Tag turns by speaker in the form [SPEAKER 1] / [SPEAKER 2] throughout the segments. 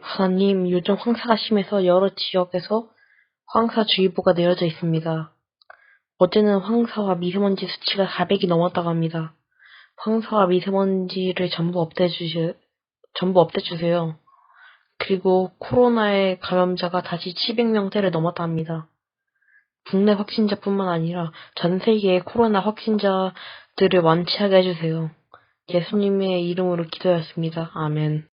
[SPEAKER 1] 하나님, 요즘 황사가 심해서 여러 지역에서 황사주의보가 내려져 있습니다. 어제는 황사와 미세먼지 수치가 400이 넘었다고 합니다. 황사와 미세먼지를 전부 없애주세요. 그리고 코로나의 감염자가 다시 700명대를 넘었다 합니다. 국내 확진자뿐만 아니라 전 세계의 코로나 확진자들을 완치하게 해주세요. 예수님의 이름으로 기도하였습니다. 아멘.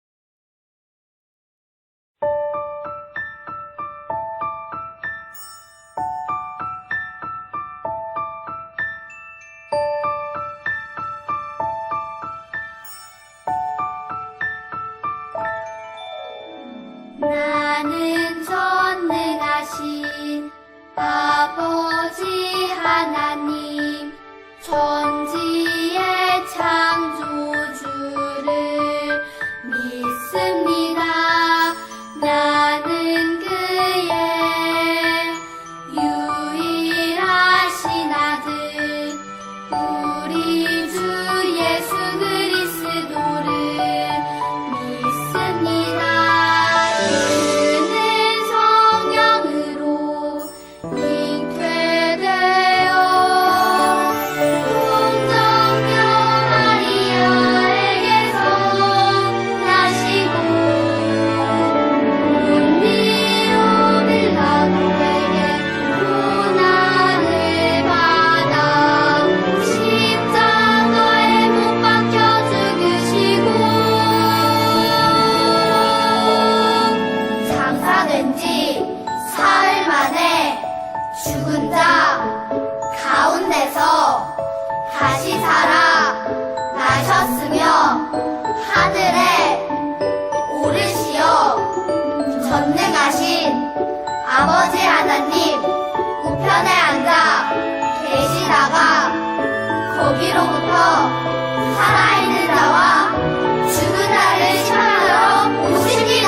[SPEAKER 2] 나는 전능하신 아버지 하나님 천지의 창조주를 믿습니다. 나는 그의 유일하신 아들 우리 주 예수 그리스도를 믿습니다. 죽은 자 가운데서 다시 살아 나셨으며 하늘에 오르시어 전능하신 아버지 하나님 우편에 앉아 계시다가 거기로부터 살아있는 자와 죽은 자를 심판하러 오십니다.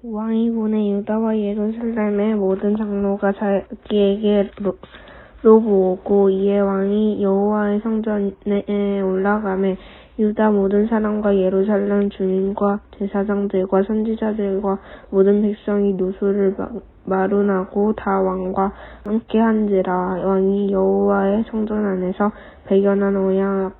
[SPEAKER 3] 왕이 보내 유다와 예루살렘의 모든 장로가 자기에게 로보오고 이에 왕이 여호와의 성전에 올라가매 유다 모든 사람과 예루살렘 주민과 제사장들과 선지자들과 모든 백성이 누수를 마룬하고 다 왕과 함께 한지라. 왕이 여호와의 성전 안에서 발견한 언약책의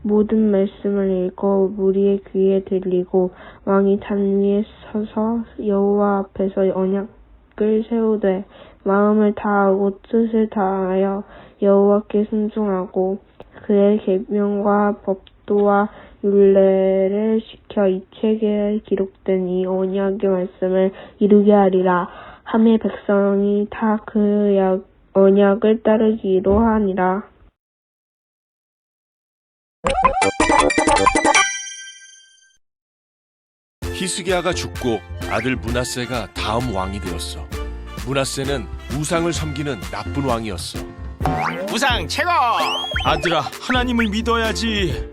[SPEAKER 3] 모든 말씀을 읽어 무리의 귀에 들리고 왕이 단 위에 서서 여호와 앞에서 언약을 세우되 마음을 다하고 뜻을 다하여 여호와께 순종하고 그의 계명과 법도와 율례를 지켜 이 책에 기록된 이 언약의 말씀을 이루게 하리라 하매 백성이 다 그 언약을 따르기로 하니라.
[SPEAKER 4] 히스기야가 죽고 아들 므낫세가 다음 왕이 되었어. 므낫세는 우상을 섬기는 나쁜 왕이었어.
[SPEAKER 5] 우상 최고! 아들아, 하나님을 믿어야지.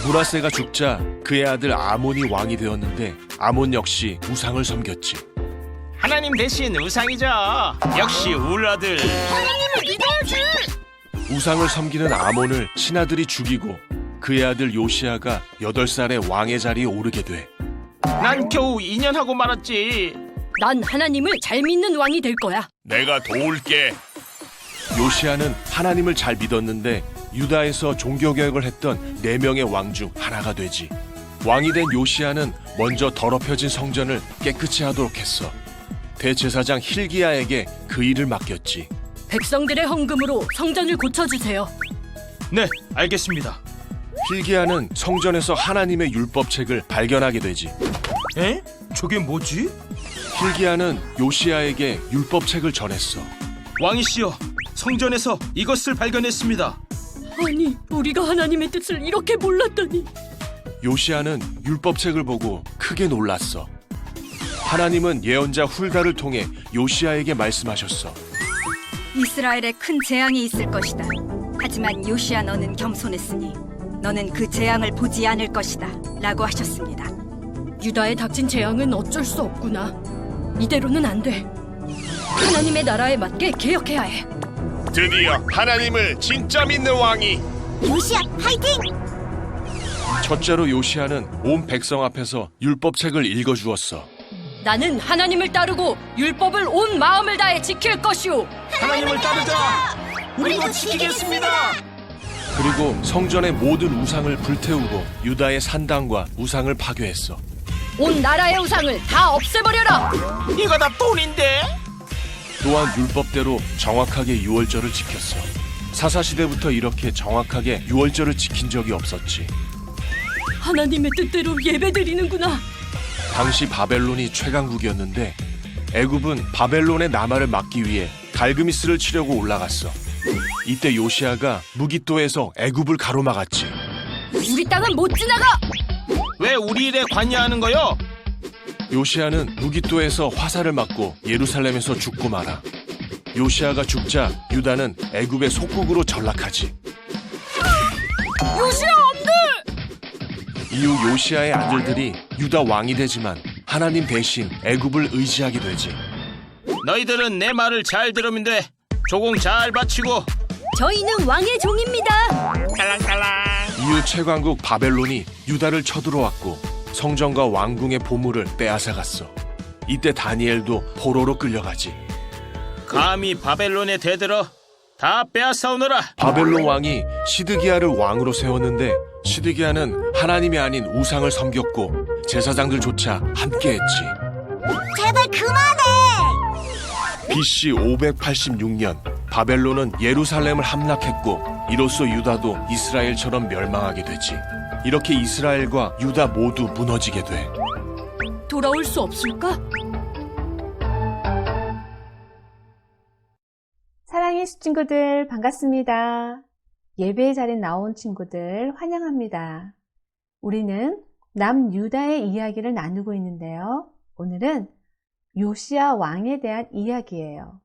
[SPEAKER 4] 므낫세가 죽자 그의 아들 아몬이 왕이 되었는데 아몬 역시 우상을 섬겼지.
[SPEAKER 5] 하나님 대신 우상이죠. 역시 울 아들. 하나님을 믿어야지.
[SPEAKER 4] 우상을 섬기는 아몬을 친아들이 죽이고 그의 아들 요시야가 8살에 왕의 자리에 오르게 돼.
[SPEAKER 5] 난 겨우 2년 하고 말았지.
[SPEAKER 6] 난 하나님을 잘 믿는 왕이 될 거야.
[SPEAKER 4] 내가 도울게. 요시야는 하나님을 잘 믿었는데 유다에서 종교개혁을 했던 4명의 왕 중 하나가 되지. 왕이 된 요시야는 먼저 더럽혀진 성전을 깨끗이 하도록 했어. 대제사장 hil기야에게 그 일을 맡겼지.
[SPEAKER 6] 백성들의 헌금으로 성전을 고쳐주세요.
[SPEAKER 5] 네, 알겠습니다.
[SPEAKER 4] hil기야는 성전에서 하나님의 율법책을 발견하게 되지.
[SPEAKER 5] 에? 저게 뭐지?
[SPEAKER 4] hil기야는 요시야에게 율법책을 전했어.
[SPEAKER 5] 왕이시여, 성전에서 이것을 발견했습니다.
[SPEAKER 6] 아니, 우리가 하나님의 뜻을 이렇게 몰랐다니.
[SPEAKER 4] 요시야는 율법책을 보고 크게 놀랐어. 하나님은 예언자 훌다를 통해 요시야에게 말씀하셨어.
[SPEAKER 7] 이스라엘에 큰 재앙이 있을 것이다. 하지만 요시야 너는 겸손했으니 너는 그 재앙을 보지 않을 것이다. 라고 하셨습니다.
[SPEAKER 6] 유다에 닥친 재앙은 어쩔 수 없구나. 이대로는 안 돼. 하나님의 나라에 맞게 개혁해야 해.
[SPEAKER 4] 드디어 하나님을 진짜 믿는 왕이.
[SPEAKER 2] 요시야, 파이팅!
[SPEAKER 4] 첫째로 요시야는 온 백성 앞에서 율법책을 읽어주었어.
[SPEAKER 6] 나는 하나님을 따르고 율법을 온 마음을 다해 지킬 것이오.
[SPEAKER 5] 하나님을 따르자! 우리도 지키겠습니다!
[SPEAKER 4] 그리고 성전의 모든 우상을 불태우고 유다의 산당과 우상을 파괴했어.
[SPEAKER 6] 온 나라의 우상을 다 없애버려라.
[SPEAKER 5] 이거 다 돈인데?
[SPEAKER 4] 또한 율법대로 정확하게 유월절을 지켰어. 사사시대부터 이렇게 정확하게 유월절을 지킨 적이 없었지.
[SPEAKER 6] 하나님의 뜻대로 예배드리는구나.
[SPEAKER 4] 당시 바벨론이 최강국이었는데 애굽은 바벨론의 남하를 막기 위해 갈그미스를 치려고 올라갔어. 이때 요시야가 무깃도에서 애굽을 가로막았지.
[SPEAKER 6] 우리 땅은 못 지나가.
[SPEAKER 5] 왜 우리 일에 관여하는 거요?
[SPEAKER 4] 요시야는 무깃도에서 화살을 맞고 예루살렘에서 죽고 말아. 요시야가 죽자 유다는 애굽의 속국으로 전락하지.
[SPEAKER 6] 요시야 안 돼.
[SPEAKER 4] 이후 요시야의 아들들이 유다 왕이 되지만 하나님 대신 애굽을 의지하게 되지.
[SPEAKER 5] 너희들은 내 말을 잘 들으면 돼. 조공 잘 바치고.
[SPEAKER 6] 저희는 왕의 종입니다.
[SPEAKER 5] 깔랑깔랑.
[SPEAKER 4] 이후 최강국 바벨론이 유다를 쳐들어왔고 성전과 왕궁의 보물을 빼앗아갔어. 이때 다니엘도 포로로 끌려가지.
[SPEAKER 5] 감히 바벨론에 대들어 다 빼앗아오너라.
[SPEAKER 4] 바벨론 왕이 시드기야를 왕으로 세웠는데 시드기야는 하나님이 아닌 우상을 섬겼고 제사장들조차 함께했지.
[SPEAKER 2] 제발 그만해!
[SPEAKER 4] BC 586년 바벨론은 예루살렘을 함락했고 이로써 유다도 이스라엘처럼 멸망하게 되지. 이렇게 이스라엘과 유다 모두 무너지게 돼.
[SPEAKER 6] 돌아올 수 없을까?
[SPEAKER 8] 사랑의 친구들 반갑습니다. 예배 자리에 나온 친구들 환영합니다. 우리는 남유다의 이야기를 나누고 있는데요. 오늘은 요시야 왕에 대한 이야기예요.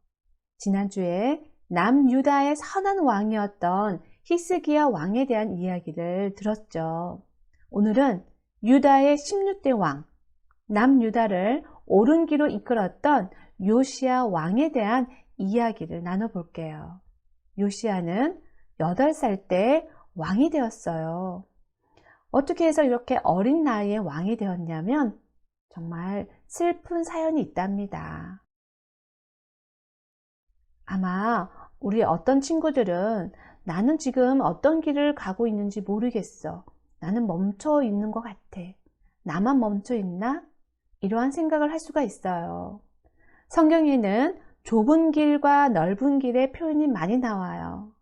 [SPEAKER 8] 지난주에 남유다의 선한 왕이었던 히스기야 왕에 대한 이야기를 들었죠. 오늘은 유다의 16대 왕, 남유다를 옳은 길로 이끌었던 요시야 왕에 대한 이야기를 나눠볼게요. 요시야는 8살 때 왕이 되었어요. 어떻게 해서 이렇게 어린 나이에 왕이 되었냐면 정말 슬픈 사연이 있답니다. 아마 우리 어떤 친구들은 나는 지금 어떤 길을 가고 있는지 모르겠어. 나는 멈춰 있는 것 같아. 나만 멈춰 있나? 이러한 생각을 할 수가 있어요. 성경에는 좁은 길과 넓은 길의 표현이 많이 나와요.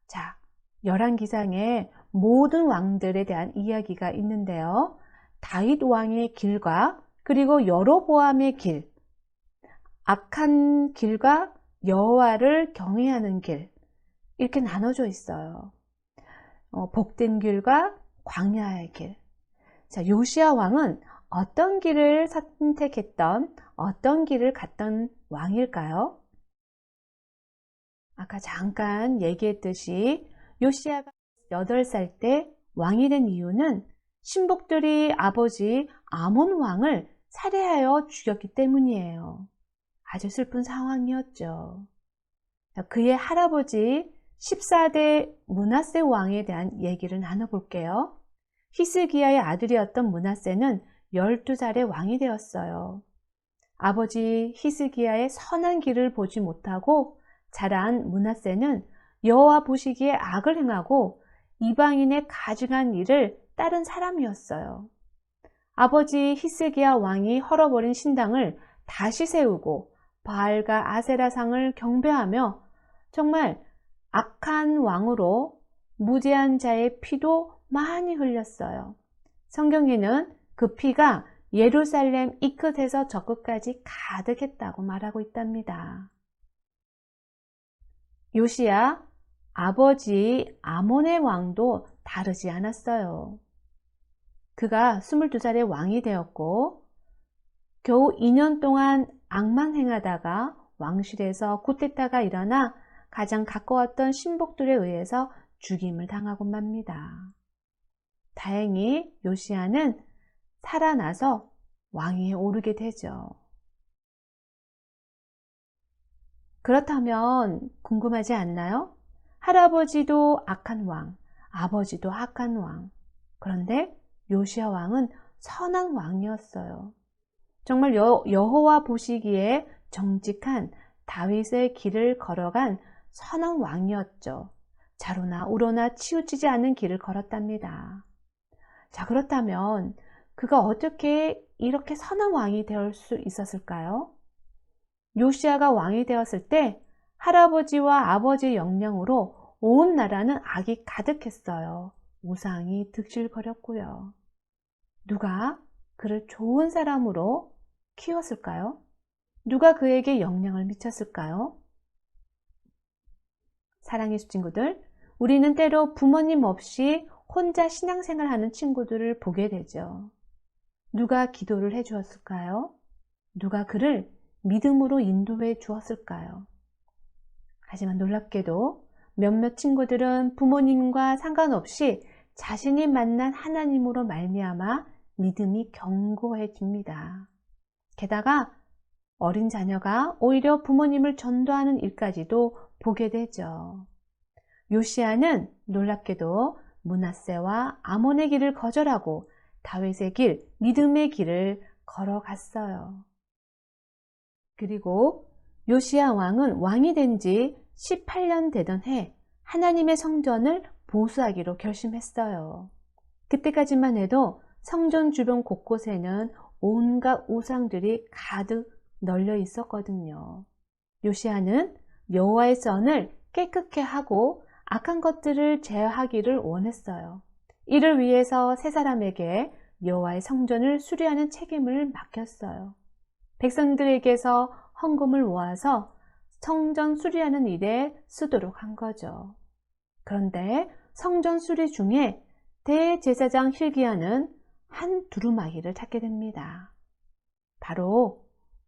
[SPEAKER 8] 자, 열왕기상에 모든 왕들에 대한 이야기가 있는데요. 다윗 왕의 길과 그리고 여로보암의 길, 악한 길과 여호와를 경외하는 길, 이렇게 나눠져 있어요. 복된 길과 광야의 길. 자, 요시야 왕은 어떤 길을 선택했던, 어떤 길을 갔던 왕일까요? 아까 잠깐 얘기했듯이 요시야가 8살 때 왕이 된 이유는 신복들이 아버지 아몬 왕을 살해하여 죽였기 때문이에요. 아주 슬픈 상황이었죠. 그의 할아버지 14대 므낫세 왕에 대한 얘기를 나눠볼게요. 히스기야의 아들이었던 므낫세는 12살에 왕이 되었어요. 아버지 히스기야의 선한 길을 보지 못하고 자란 므낫세는 여호와 보시기에 악을 행하고 이방인의 가증한 일을 따른 사람이었어요. 아버지 히스기야 왕이 헐어버린 신당을 다시 세우고 바알과 아세라상을 경배하며 정말 악한 왕으로 무죄한 자의 피도 많이 흘렸어요. 성경에는 그 피가 예루살렘 이 끝에서 저 끝까지 가득했다고 말하고 있답니다. 요시야 아버지 아몬의 왕도 다르지 않았어요. 그가 22살에 왕이 되었고 겨우 2년 동안 악만 행하다가 왕실에서 쿠데타가 일어나 가장 가까웠던 신복들에 의해서 죽임을 당하고 맙니다. 다행히 요시야는 살아나서 왕위에 오르게 되죠. 그렇다면 궁금하지 않나요? 할아버지도 악한 왕, 아버지도 악한 왕. 그런데 요시야 왕은 선한 왕이었어요. 정말 여호와 보시기에 정직한 다윗의 길을 걸어간 선한 왕이었죠. 자로나 우로나 치우치지 않는 길을 걸었답니다. 자, 그렇다면 그가 어떻게 이렇게 선한 왕이 될 수 있었을까요? 요시야가 왕이 되었을 때 할아버지와 아버지의 영향으로 온 나라는 악이 가득했어요. 우상이 득실거렸고요. 누가 그를 좋은 사람으로 키웠을까요? 누가 그에게 영향을 미쳤을까요? 사랑의 친구들, 우리는 때로 부모님 없이 혼자 신앙생활하는 친구들을 보게 되죠. 누가 기도를 해 주었을까요? 누가 그를 믿음으로 인도해 주었을까요? 하지만 놀랍게도 몇몇 친구들은 부모님과 상관없이 자신이 만난 하나님으로 말미암아 믿음이 견고해집니다. 게다가 어린 자녀가 오히려 부모님을 전도하는 일까지도 보게 되죠. 요시야는 놀랍게도 므낫세와 아몬의 길을 거절하고 다윗의 길, 믿음의 길을 걸어갔어요. 그리고 요시야 왕은 왕이 된 지 18년 되던 해 하나님의 성전을 보수하기로 결심했어요. 그때까지만 해도 성전 주변 곳곳에는 온갖 우상들이 가득 널려 있었거든요. 요시야는 여호와의 선을 깨끗게 하고 악한 것들을 제어하기를 원했어요. 이를 위해서 세 사람에게 여호와의 성전을 수리하는 책임을 맡겼어요. 백성들에게서 헌금을 모아서 성전 수리하는 일에 쓰도록 한 거죠. 그런데 성전 수리 중에 대제사장 hil기야는 한 두루마기를 찾게 됩니다. 바로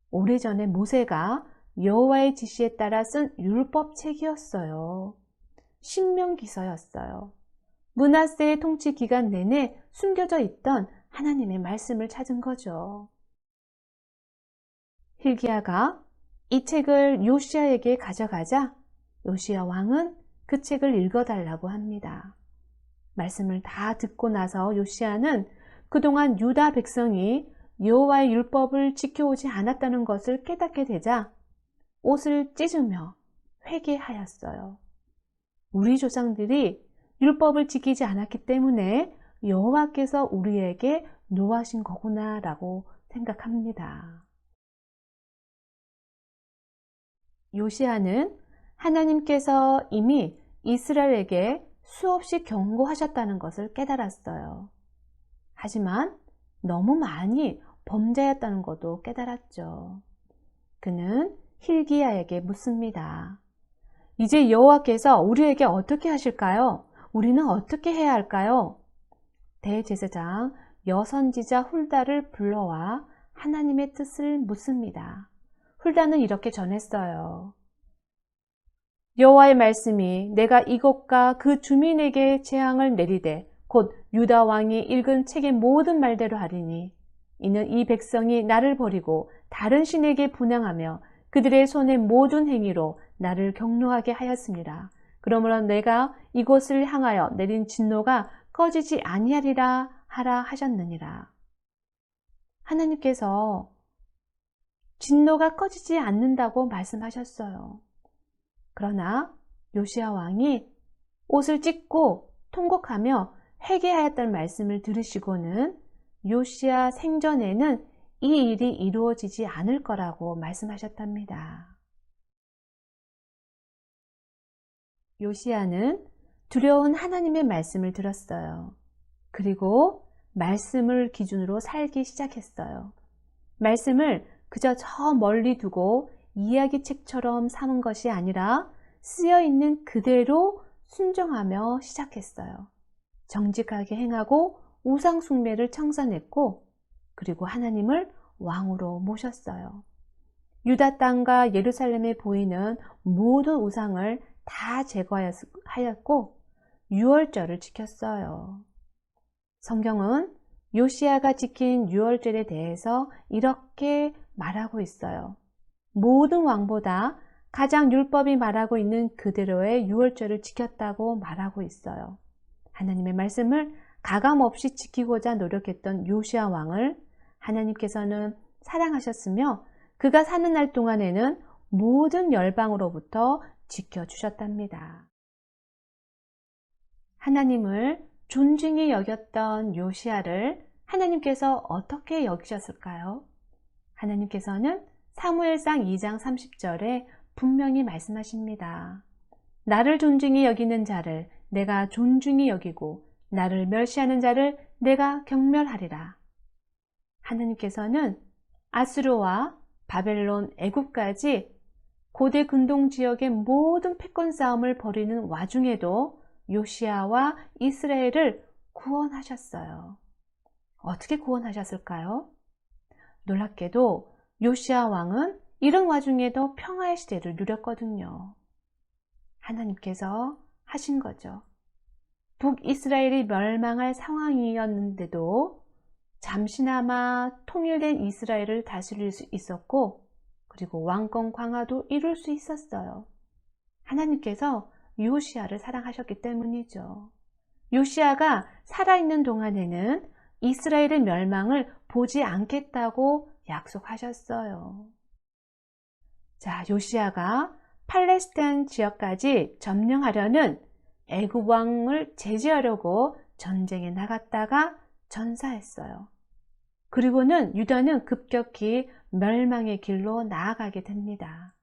[SPEAKER 8] 오래전에 모세가 여호와의 지시에 따라 쓴 율법책이었어요. 신명기서였어요. 므낫세의 통치 기간 내내 숨겨져 있던 하나님의 말씀을 찾은 거죠. hil기야가 이 책을 요시야에게 가져가자 요시야 왕은 그 책을 읽어달라고 합니다. 말씀을 다 듣고 나서 요시야는 그동안 유다 백성이 여호와의 율법을 지켜오지 않았다는 것을 깨닫게 되자 옷을 찢으며 회개하였어요. 우리 조상들이 율법을 지키지 않았기 때문에 여호와께서 우리에게 노하신 거구나 라고 생각합니다. 요시야는 하나님께서 이미 이스라엘에게 수없이 경고하셨다는 것을 깨달았어요. 하지만 너무 많이 범죄했다는 것도 깨달았죠. 그는 hil기야에게 묻습니다. 이제 여호와께서 우리에게 어떻게 하실까요? 우리는 어떻게 해야 할까요? 대제사장 여선지자 훌다를 불러와 하나님의 뜻을 묻습니다. 훌다는 이렇게 전했어요. 여호와의 말씀이 내가 이곳과 그 주민에게 재앙을 내리되 곧 유다 왕이 읽은 책의 모든 말대로 하리니 이는 이 백성이 나를 버리고 다른 신에게 분향하며 그들의 손의 모든 행위로 나를 경노하게 하였습니다. 그러므로 내가 이곳을 향하여 내린 진노가 꺼지지 아니하리라 하라 하셨느니라. 하나님께서 진노가 꺼지지 않는다고 말씀하셨어요. 그러나 요시야 왕이 옷을 찢고 통곡하며 회개하였다는 말씀을 들으시고는 요시야 생전에는 이 일이 이루어지지 않을 거라고 말씀하셨답니다. 요시야는 두려운 하나님의 말씀을 들었어요. 그리고 말씀을 기준으로 살기 시작했어요. 말씀을 그저 저 멀리 두고 이야기책처럼 삼은 것이 아니라 쓰여있는 그대로 순종하며 시작했어요. 정직하게 행하고 우상 숭배를 청산했고, 그리고 하나님을 왕으로 모셨어요. 유다 땅과 예루살렘에 보이는 모든 우상을 다 제거하였고 유월절을 지켰어요. 성경은 요시야가 지킨 유월절에 대해서 이렇게 말하고 있어요. 모든 왕보다 가장 율법이 말하고 있는 그대로의 유월절을 지켰다고 말하고 있어요. 하나님의 말씀을 가감없이 지키고자 노력했던 요시야 왕을 하나님께서는 사랑하셨으며 그가 사는 날 동안에는 모든 열방으로부터 지켜주셨답니다. 하나님을 존중히 여겼던 요시야를 하나님께서 어떻게 여기셨을까요? 하나님께서는 사무엘상 2장 30절에 분명히 말씀하십니다. 나를 존중히 여기는 자를 내가 존중히 여기고 나를 멸시하는 자를 내가 경멸하리라. 하나님께서는 아수르와 바벨론, 애굽까지 고대 근동 지역의 모든 패권 싸움을 벌이는 와중에도 요시야와 이스라엘을 구원하셨어요. 어떻게 구원하셨을까요? 놀랍게도 요시야 왕은 이런 와중에도 평화의 시대를 누렸거든요. 하나님께서 하신 거죠. 북이스라엘이 멸망할 상황이었는데도 잠시나마 통일된 이스라엘을 다스릴 수 있었고, 그리고 왕권 강화도 이룰 수 있었어요. 하나님께서 요시야를 사랑하셨기 때문이죠. 요시야가 살아있는 동안에는 이스라엘의 멸망을 보지 않겠다고 약속하셨어요. 자, 요시야가 팔레스타인 지역까지 점령하려는 애굽 왕을 제지하려고 전쟁에 나갔다가 전사했어요. 그리고는 유다는 급격히 멸망의 길로 나아가게 됩니다.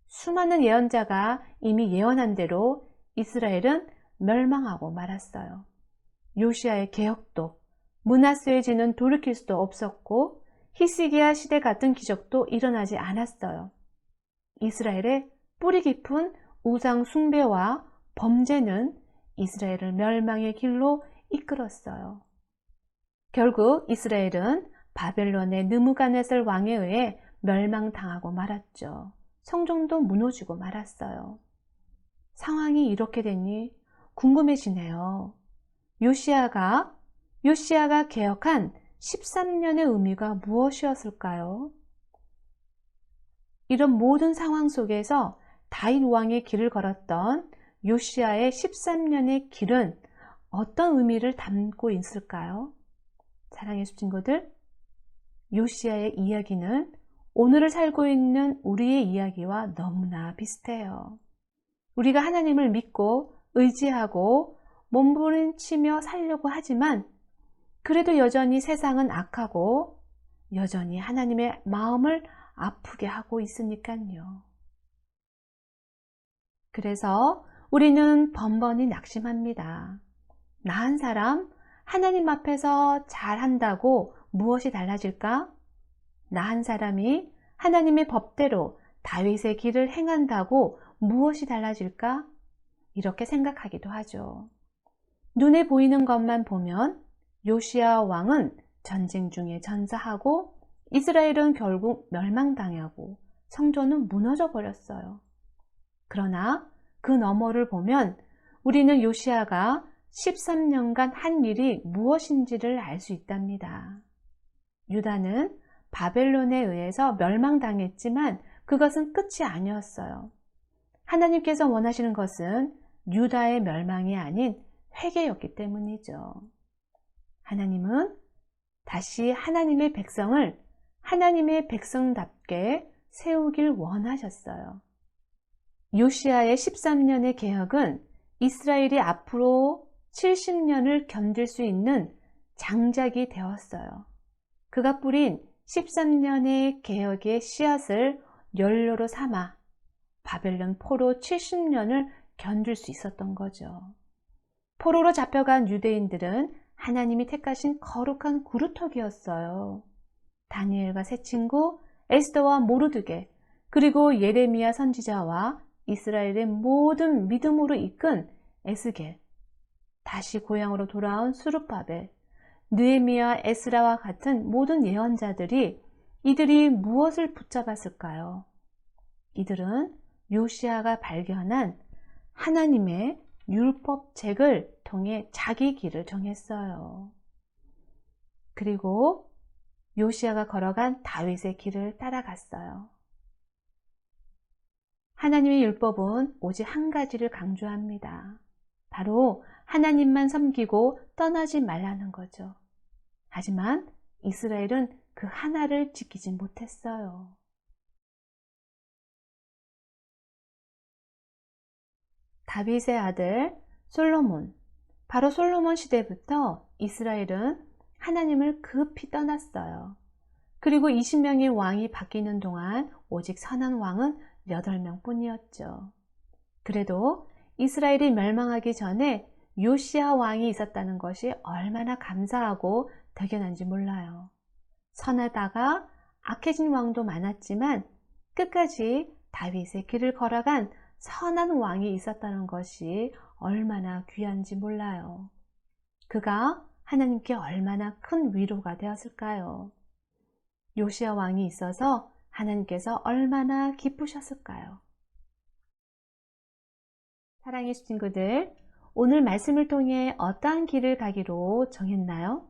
[SPEAKER 8] 수많은 예언자가 이미 예언한 대로 이스라엘은 멸망하고 말았어요. 요시야의 개혁도, 므낫세의 죄는 돌이킬 수도 없었고 히스기야 시대 같은 기적도 일어나지 않았어요. 이스라엘의 뿌리 깊은 우상 숭배와 범죄는 이스라엘을 멸망의 길로 이끌었어요. 결국 이스라엘은 바벨론의 느부갓네살 왕에 의해 멸망당하고 말았죠. 성전도 무너지고 말았어요. 상황이 이렇게 되니 궁금해지네요. 요시야가 개혁한 13년의 의미가 무엇이었을까요? 이런 모든 상황 속에서 다윗 왕의 길을 걸었던 요시야의 13년의 길은 어떤 의미를 담고 있을까요? 사랑의 친구들, 요시야의 이야기는 오늘을 살고 있는 우리의 이야기와 너무나 비슷해요. 우리가 하나님을 믿고 의지하고 몸부림치며 살려고 하지만 그래도 여전히 세상은 악하고 여전히 하나님의 마음을 아프게 하고 있으니까요. 그래서 우리는 번번이 낙심합니다. 나 한 사람 하나님 앞에서 잘한다고 무엇이 달라질까? 나 한 사람이 하나님의 법대로 다윗의 길을 행한다고 무엇이 달라질까? 이렇게 생각하기도 하죠. 눈에 보이는 것만 보면 요시야 왕은 전쟁 중에 전사하고 이스라엘은 결국 멸망당하고 성전은 무너져 버렸어요. 그러나 그 너머를 보면 우리는 요시야가 13년간 한 일이 무엇인지를 알 수 있답니다. 유다는 바벨론에 의해서 멸망당했지만 그것은 끝이 아니었어요. 하나님께서 원하시는 것은 유다의 멸망이 아닌 회개였기 때문이죠. 하나님은 다시 하나님의 백성을 하나님의 백성답게 세우길 원하셨어요. 요시야의 13년의 개혁은 이스라엘이 앞으로 70년을 견딜 수 있는 장작이 되었어요. 그가 뿌린 13년의 개혁의 씨앗을 연료로 삼아 바벨론 포로 70년을 견딜 수 있었던 거죠. 포로로 잡혀간 유대인들은 하나님이 택하신 거룩한 그루터기였어요. 다니엘과 세 친구, 에스더와 모르드게, 그리고 예레미야 선지자와 이스라엘의 모든 믿음으로 이끈 에스겔, 다시 고향으로 돌아온 수르바벨, 느헤미야, 에스라와 같은 모든 예언자들이 이들이 무엇을 붙잡았을까요? 이들은 요시야가 발견한 하나님의 율법책을 통해 자기 길을 정했어요. 그리고 요시야가 걸어간 다윗의 길을 따라갔어요. 하나님의 율법은 오직 한 가지를 강조합니다. 바로 하나님만 섬기고 떠나지 말라는 거죠. 하지만 이스라엘은 그 하나를 지키지 못했어요. 다윗의 아들 솔로몬, 바로 솔로몬 시대부터 이스라엘은 하나님을 급히 떠났어요. 그리고 20명의 왕이 바뀌는 동안 오직 선한 왕은 8명 뿐이었죠. 그래도 이스라엘이 멸망하기 전에 요시야 왕이 있었다는 것이 얼마나 감사하고 대견한지 몰라요. 선하다가 악해진 왕도 많았지만 끝까지 다윗의 길을 걸어간 선한 왕이 있었다는 것이 얼마나 귀한지 몰라요. 그가 하나님께 얼마나 큰 위로가 되었을까요? 요시야 왕이 있어서 하나님께서 얼마나 기쁘셨을까요? 사랑의 친구들, 오늘 말씀을 통해 어떠한 길을 가기로 정했나요?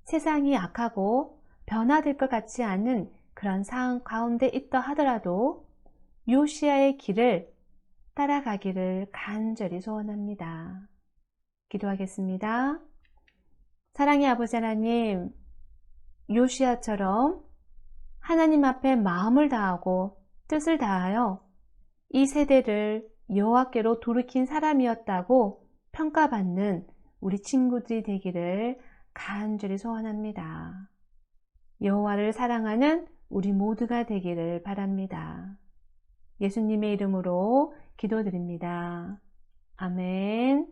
[SPEAKER 8] 세상이 악하고 변화될 것 같지 않은 그런 상황 가운데 있다 하더라도 요시야의 길을 따라가기를 간절히 소원합니다. 기도하겠습니다. 사랑의 아버지 하나님, 요시야처럼 하나님 앞에 마음을 다하고 뜻을 다하여 이 세대를 여호와께로 돌이킨 사람이었다고 평가받는 우리 친구들이 되기를 간절히 소원합니다. 여호와를 사랑하는 우리 모두가 되기를 바랍니다. 예수님의 이름으로 기도드립니다. 아멘.